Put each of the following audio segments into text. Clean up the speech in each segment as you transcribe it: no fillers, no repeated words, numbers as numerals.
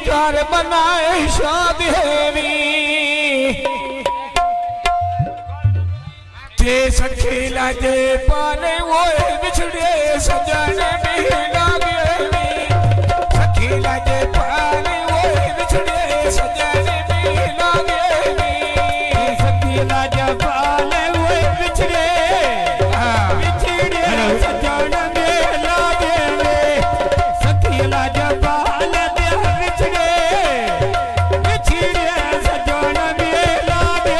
car बनाए शादेवी ते सखी लाजे पाले वो बिछड़े सजन भी लागे सखी लाजे पाले वो बिछड़े सजन भी लागे सखी लाजे पाले वो बिछड़े सजन भी लागे सखी लाजे पाले बिछड़े सजन भी लागे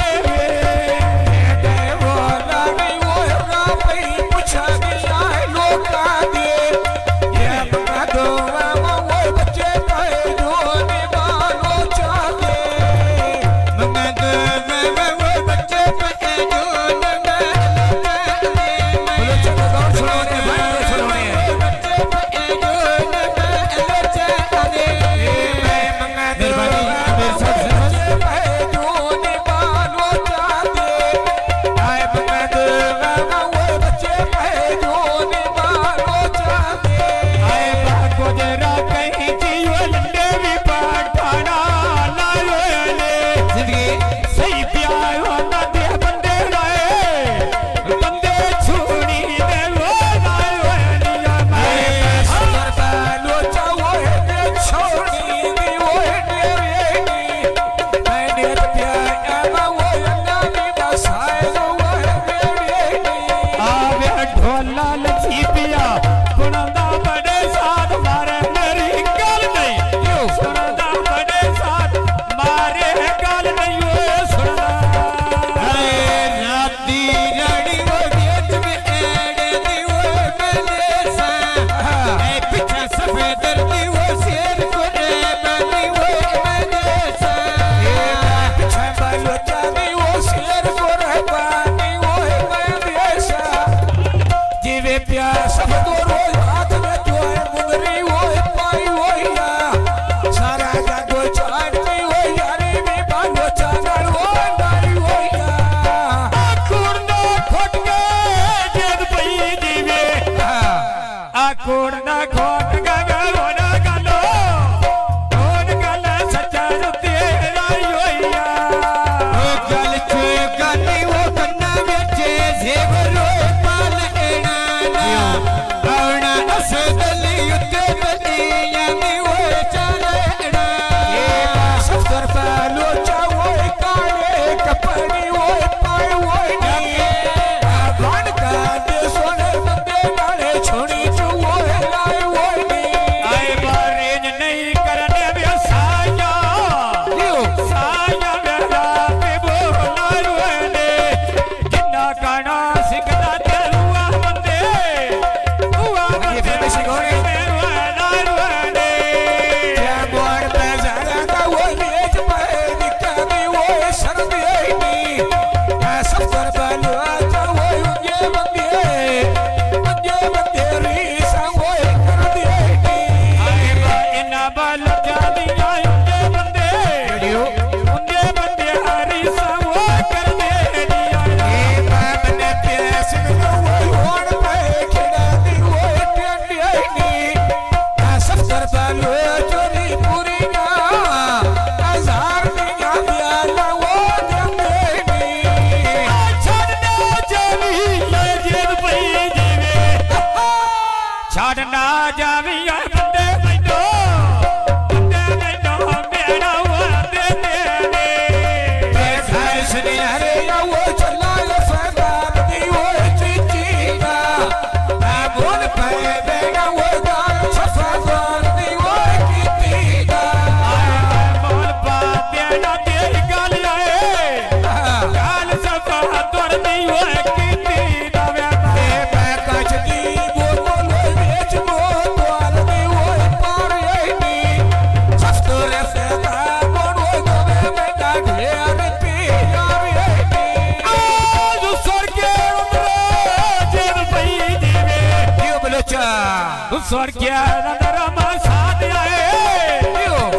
स्वर्गीय नंदरामा साथ आए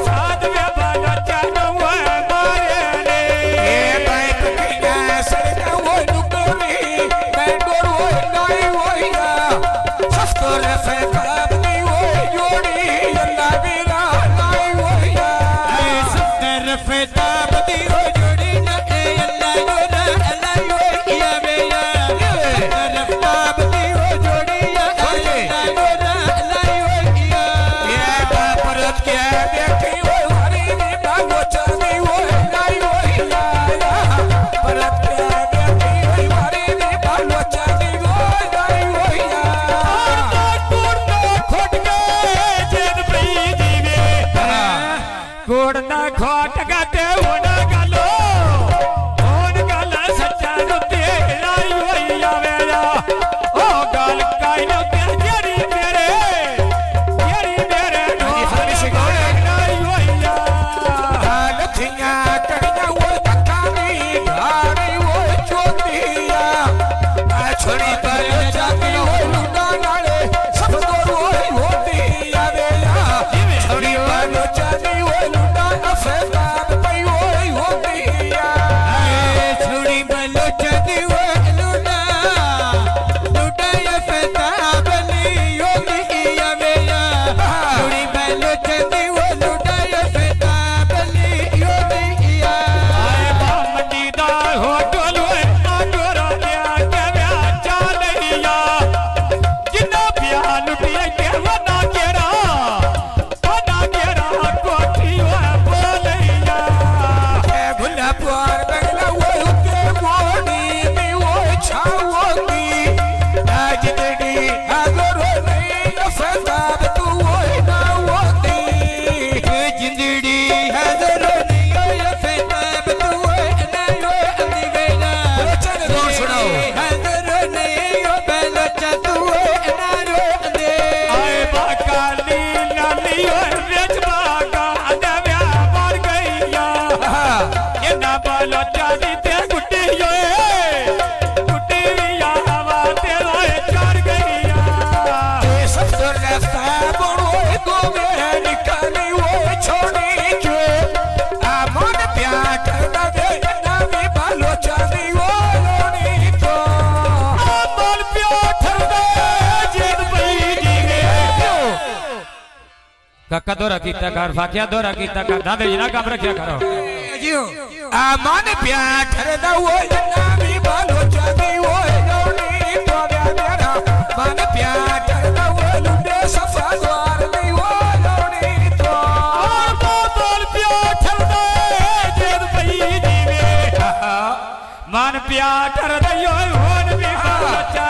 साथ में बाजा चानो मारे ने ये बैठ के सड़का वो नुकरी मैं डोर वो नाई वो या सस्तर से कब नहीं वो जोड़ी अल्लाह बिना नाई वो या काका दौरा कीता कर फाकिया दौरा कीता कर दादे जी ना काम रखया करो आ मन प्यार ठरदा वो नामी बालो चादी वो नौनी तो मेरा मन प्यार ठरदा वो लुंडे सफा द्वार नहीं वो नौनी तो बोल प्यार ठरदा जेद पई जीवे मन प्यार ठरदा यो होन भी बालो